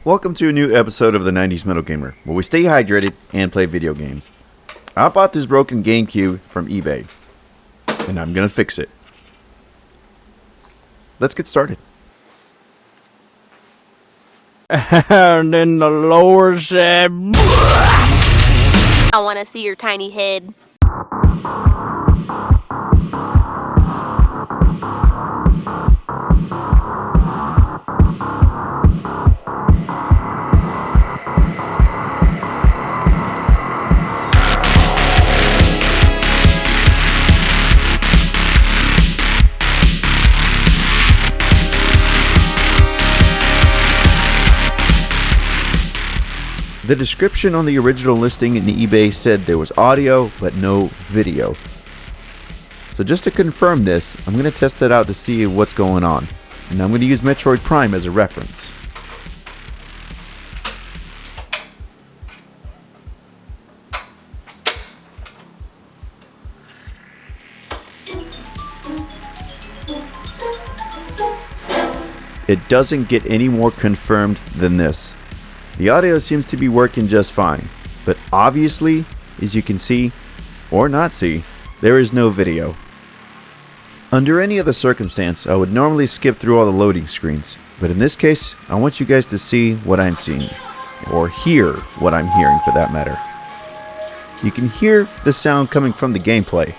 Welcome to a new episode of the 90s Metal Gamer, where we stay hydrated and play video games. I bought this broken GameCube from eBay, and I'm gonna fix it. Let's get started. And then the Lord said, I want to see your tiny head. The description on the original listing in eBay said there was audio, but no video. So just to confirm this, I'm going to test it out to see what's going on. And I'm going to use Metroid Prime as a reference. It doesn't get any more confirmed than this. The audio seems to be working just fine, but obviously, as you can see, or not see, there is no video. Under any other circumstance, I would normally skip through all the loading screens, but in this case, I want you guys to see what I'm seeing, or hear what I'm hearing for that matter. You can hear the sound coming from the gameplay,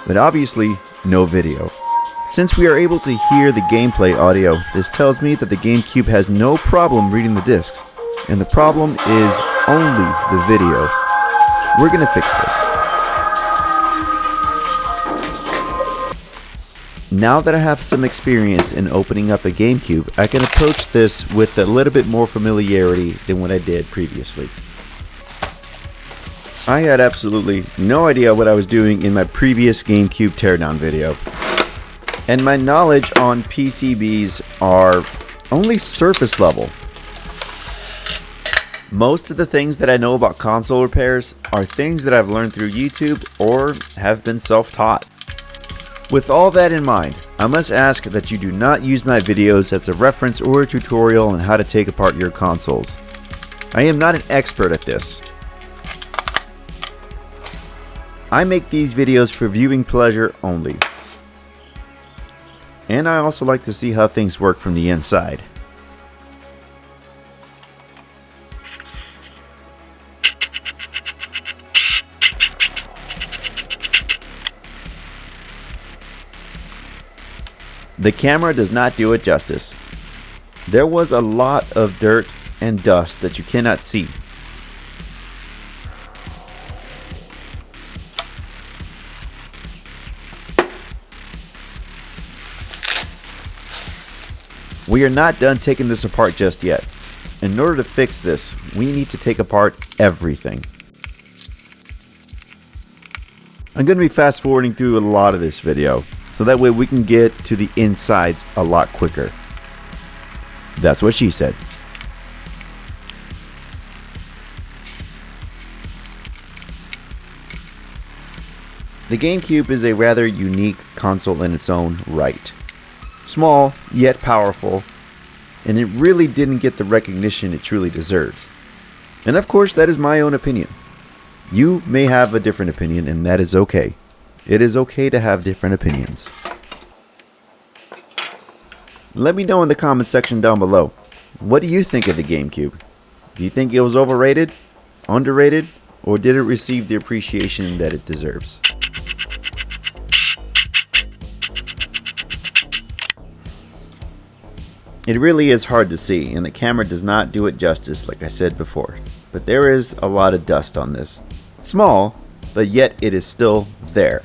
but obviously, no video. Since we are able to hear the gameplay audio, this tells me that the GameCube has no problem reading the discs. And the problem is only the video. We're gonna fix this. Now that I have some experience in opening up a GameCube, I can approach this with a little bit more familiarity than what I did previously. I had absolutely no idea what I was doing in my previous GameCube Teardown video. And my knowledge on PCBs are only surface level. Most of the things that I know about console repairs are things that I've learned through YouTube or have been self-taught. With all that in mind, I must ask that you do not use my videos as a reference or a tutorial on how to take apart your consoles. I am not an expert at this. I make these videos for viewing pleasure only. And I also like to see how things work from the inside. The camera does not do it justice. There was a lot of dirt and dust that you cannot see. We are not done taking this apart just yet. In order to fix this, we need to take apart everything. I'm going to be fast forwarding through a lot of this video, so that way we can get to the insides a lot quicker. That's what she said. The GameCube is a rather unique console in its own right. Small, yet powerful, and it really didn't get the recognition it truly deserves. And of course, that is my own opinion. You may have a different opinion, and that is okay. It is okay to have different opinions. Let me know in the comment section down below. What do you think of the GameCube? Do you think it was overrated, underrated, or did it receive the appreciation that it deserves? It really is hard to see, and the camera does not do it justice like I said before. But there is a lot of dust on this. Small, but yet it is still there.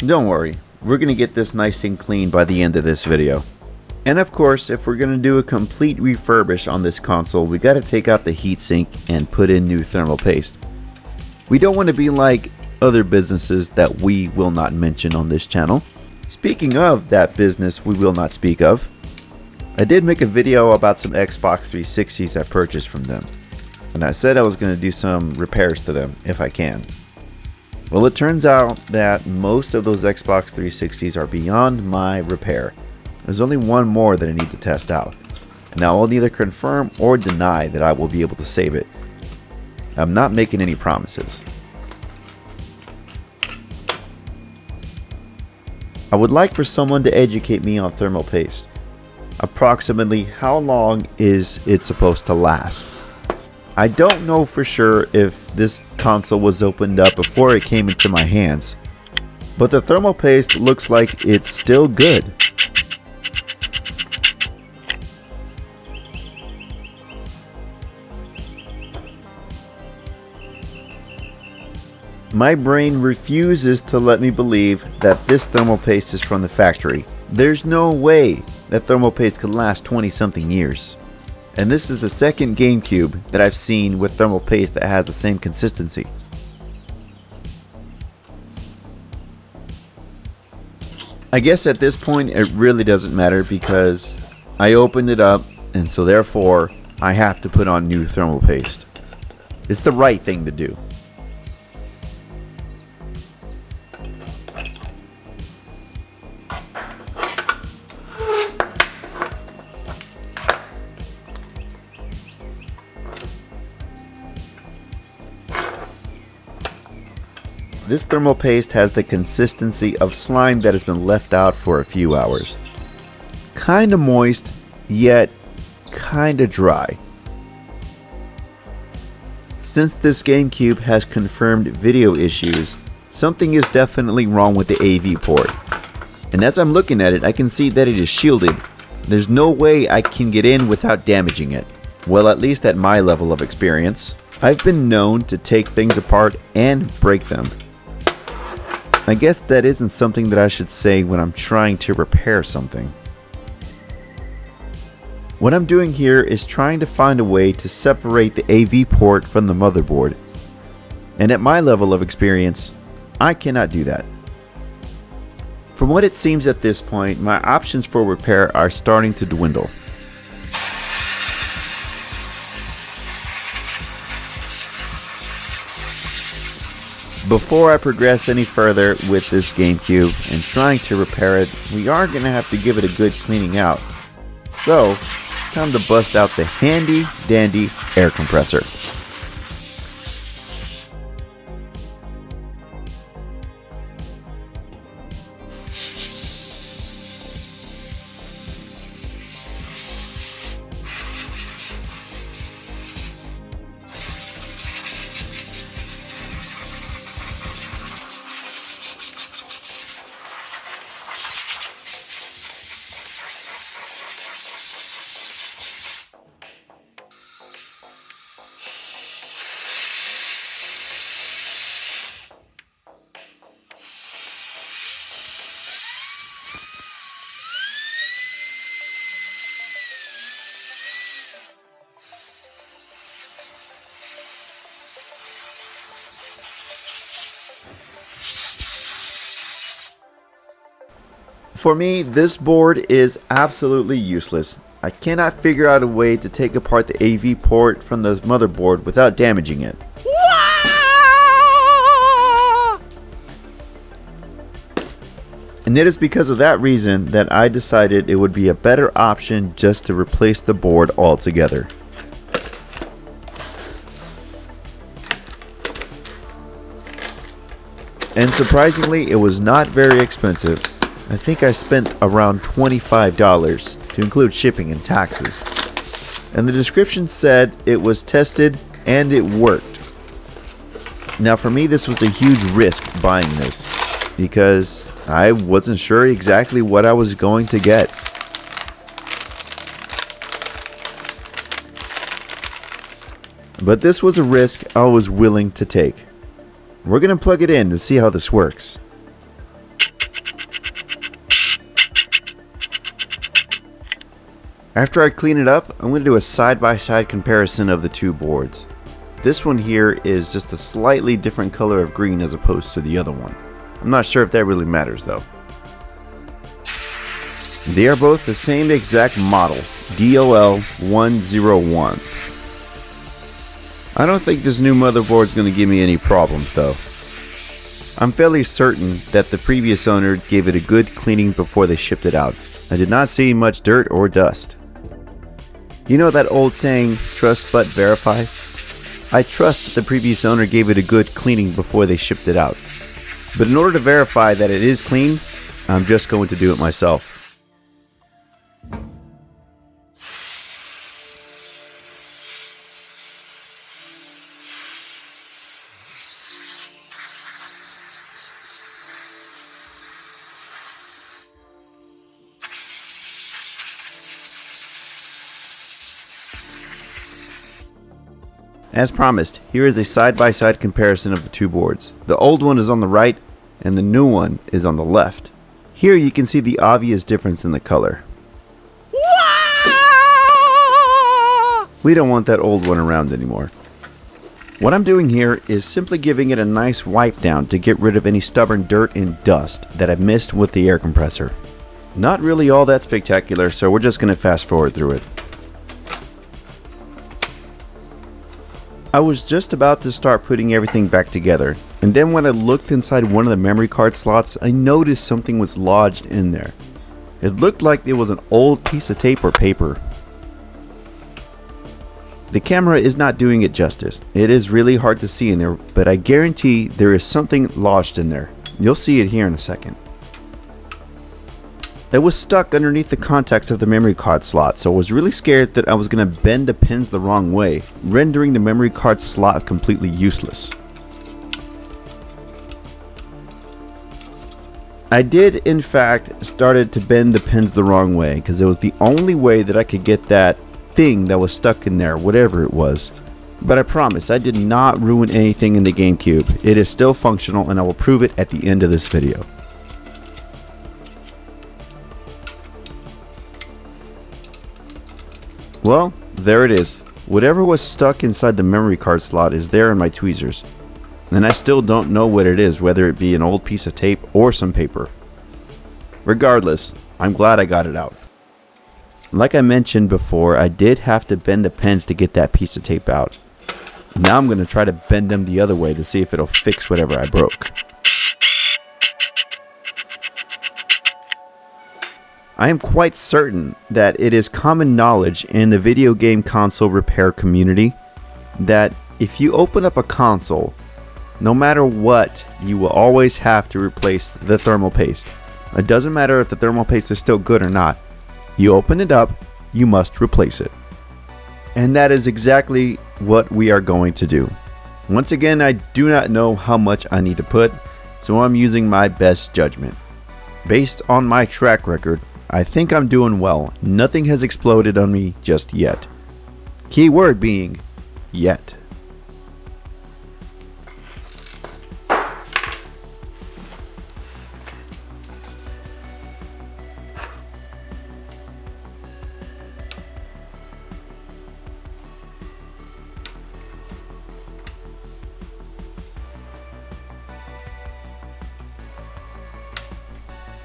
Don't worry, we're going to get this nice and clean by the end of this video. And of course, if we're going to do a complete refurbish on this console, we got to take out the heatsink and put in new thermal paste. We don't want to be like other businesses that we will not mention on this channel. Speaking of that business we will not speak of, I did make a video about some Xbox 360s I purchased from them. And I said I was going to do some repairs to them if I can. Well, it turns out that most of those Xbox 360s are beyond my repair. There's only one more that I need to test out. And I will neither confirm or deny that I will be able to save it. I'm not making any promises. I would like for someone to educate me on thermal paste. Approximately how long is it supposed to last? I don't know for sure if this console was opened up before it came into my hands, but the thermal paste looks like it's still good. My brain refuses to let me believe that this thermal paste is from the factory. There's no way that thermal paste could last 20 something years. And this is the second GameCube that I've seen with thermal paste that has the same consistency. I guess at this point it really doesn't matter because I opened it up and so therefore I have to put on new thermal paste. It's the right thing to do. This thermal paste has the consistency of slime that has been left out for a few hours. Kinda moist, yet kinda dry. Since this GameCube has confirmed video issues, something is definitely wrong with the AV port. And as I'm looking at it, I can see that it is shielded. There's no way I can get in without damaging it. Well, at least at my level of experience. I've been known to take things apart and break them. I guess that isn't something that I should say when I'm trying to repair something. What I'm doing here is trying to find a way to separate the AV port from the motherboard. And at my level of experience, I cannot do that. From what it seems at this point, my options for repair are starting to dwindle. Before I progress any further with this GameCube and trying to repair it, we are going to have to give it a good cleaning out. So, time to bust out the handy dandy air compressor. For me, this board is absolutely useless. I cannot figure out a way to take apart the AV port from the motherboard without damaging it. And it is because of that reason that I decided it would be a better option just to replace the board altogether. And surprisingly, it was not very expensive. I think I spent around $25 to include shipping and taxes. And the description said it was tested and it worked. Now for me, this was a huge risk buying this because I wasn't sure exactly what I was going to get. But this was a risk I was willing to take. We're going to plug it in to see how this works. After I clean it up, I'm going to do a side-by-side comparison of the two boards. This one here is just a slightly different color of green as opposed to the other one. I'm not sure if that really matters though. They are both the same exact model, DOL101. I don't think this new motherboard is going to give me any problems though. I'm fairly certain that the previous owner gave it a good cleaning before they shipped it out. I did not see much dirt or dust. You know that old saying, trust but verify? I trust that the previous owner gave it a good cleaning before they shipped it out. But in order to verify that it is clean, I'm just going to do it myself. As promised, here is a side-by-side comparison of the two boards. The old one is on the right, and the new one is on the left. Here you can see the obvious difference in the color. We don't want that old one around anymore. What I'm doing here is simply giving it a nice wipe down to get rid of any stubborn dirt and dust that I missed with the air compressor. Not really all that spectacular, so we're just going to fast forward through it. I was just about to start putting everything back together, and then when I looked inside one of the memory card slots, I noticed something was lodged in there. It looked like it was an old piece of tape or paper. The camera is not doing it justice. It is really hard to see in there, but I guarantee there is something lodged in there. You'll see it here in a second. It was stuck underneath the contacts of the memory card slot, so I was really scared that I was going to bend the pins the wrong way, rendering the memory card slot completely useless. I did in fact started to bend the pins the wrong way because it was the only way that I could get that thing that was stuck in there, whatever it was. But I promise I did not ruin anything in the GameCube. It is still functional and I will prove it at the end of this video. Well, there it is. Whatever was stuck inside the memory card slot is there in my tweezers. And I still don't know what it is, whether it be an old piece of tape or some paper. Regardless, I'm glad I got it out. Like I mentioned before, I did have to bend the pins to get that piece of tape out. Now I'm going to try to bend them the other way to see if it'll fix whatever I broke. I am quite certain that it is common knowledge in the video game console repair community that if you open up a console, no matter what, you will always have to replace the thermal paste. It doesn't matter if the thermal paste is still good or not. You open it up, you must replace it. And that is exactly what we are going to do. Once again, I do not know how much I need to put, so I'm using my best judgment. Based on my track record, I think I'm doing well. Nothing has exploded on me just yet. Key word being yet.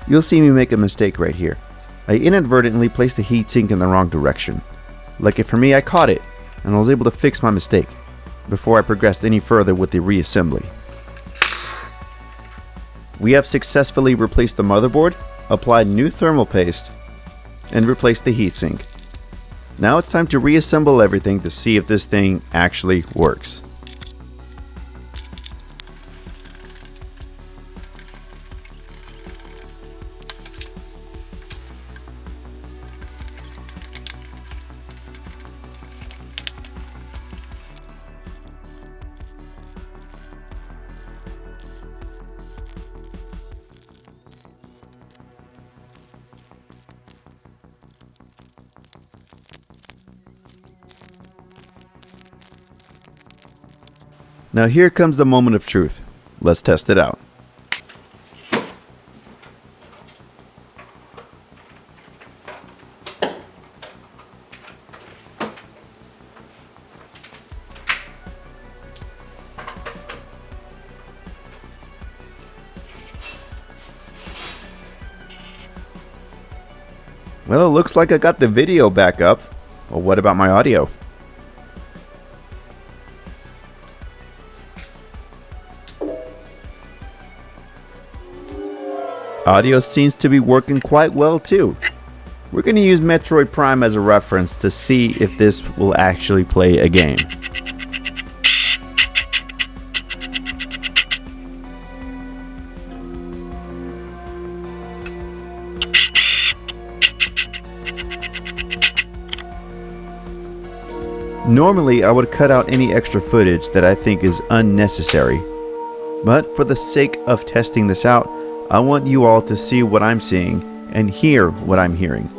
You'll see me make a mistake right here. I inadvertently placed the heatsink in the wrong direction. Lucky for me, I caught it, and I was able to fix my mistake before I progressed any further with the reassembly. We have successfully replaced the motherboard, applied new thermal paste, and replaced the heatsink. Now it's time to reassemble everything to see if this thing actually works. Now here comes the moment of truth. Let's test it out. Well, it looks like I got the video back up. Well, what about my audio? Audio seems to be working quite well too. We're going to use Metroid Prime as a reference to see if this will actually play a game. Normally, I would cut out any extra footage that I think is unnecessary. But for the sake of testing this out, I want you all to see what I'm seeing and hear what I'm hearing.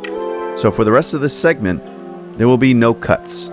So for the rest of this segment, there will be no cuts.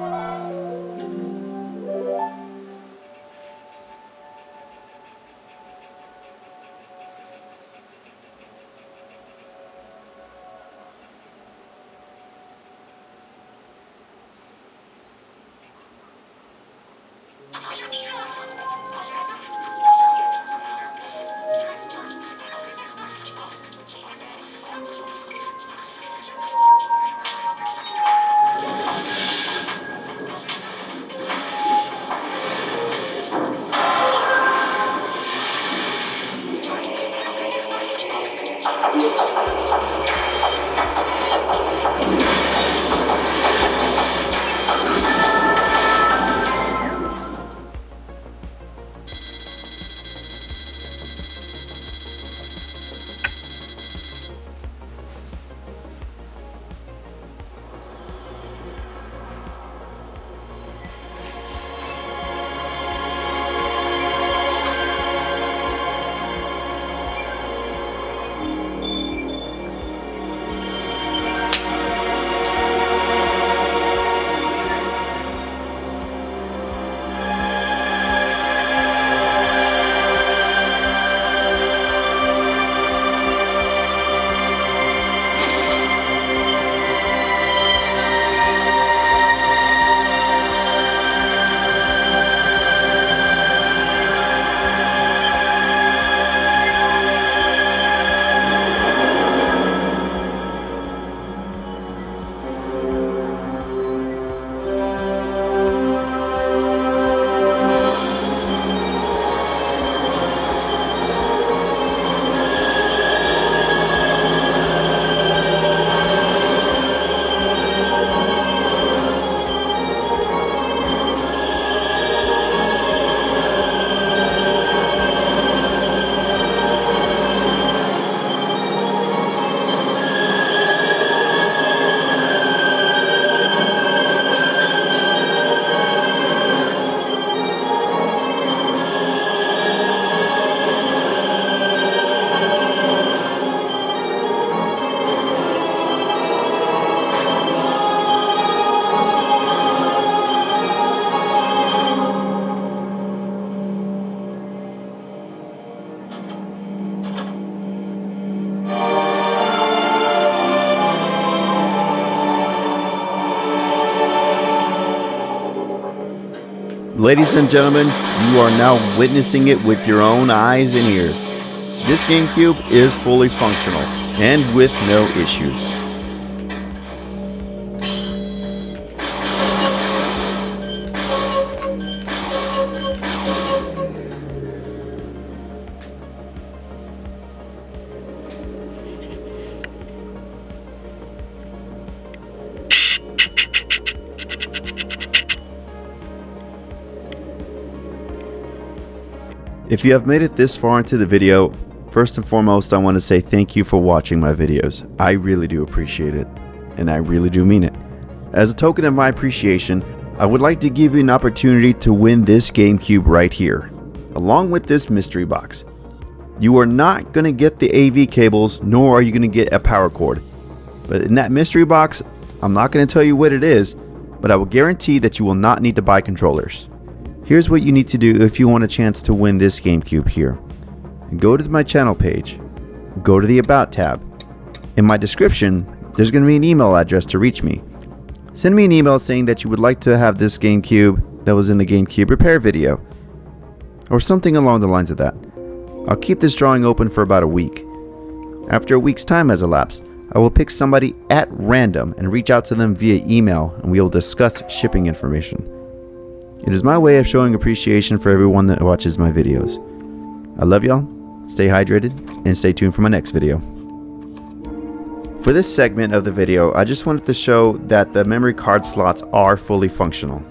Ladies and gentlemen, you are now witnessing it with your own eyes and ears. This GameCube is fully functional and with no issues. If you have made it this far into the video, first and foremost, I want to say thank you for watching my videos. I really do appreciate it, and I really do mean it. As a token of my appreciation, I would like to give you an opportunity to win this GameCube right here, along with this mystery box. You are not going to get the AV cables, nor are you going to get a power cord. But in that mystery box, I'm not going to tell you what it is, but I will guarantee that you will not need to buy controllers. Here's what you need to do if you want a chance to win this GameCube here. Go to my channel page, go to the About tab. In my description, there's going to be an email address to reach me. Send me an email saying that you would like to have this GameCube that was in the GameCube repair video, or something along the lines of that. I'll keep this drawing open for about a week. After a week's time has elapsed, I will pick somebody at random and reach out to them via email, and we will discuss shipping information. It is my way of showing appreciation for everyone that watches my videos. I love y'all, stay hydrated, and stay tuned for my next video. For this segment of the video, I just wanted to show that the memory card slots are fully functional.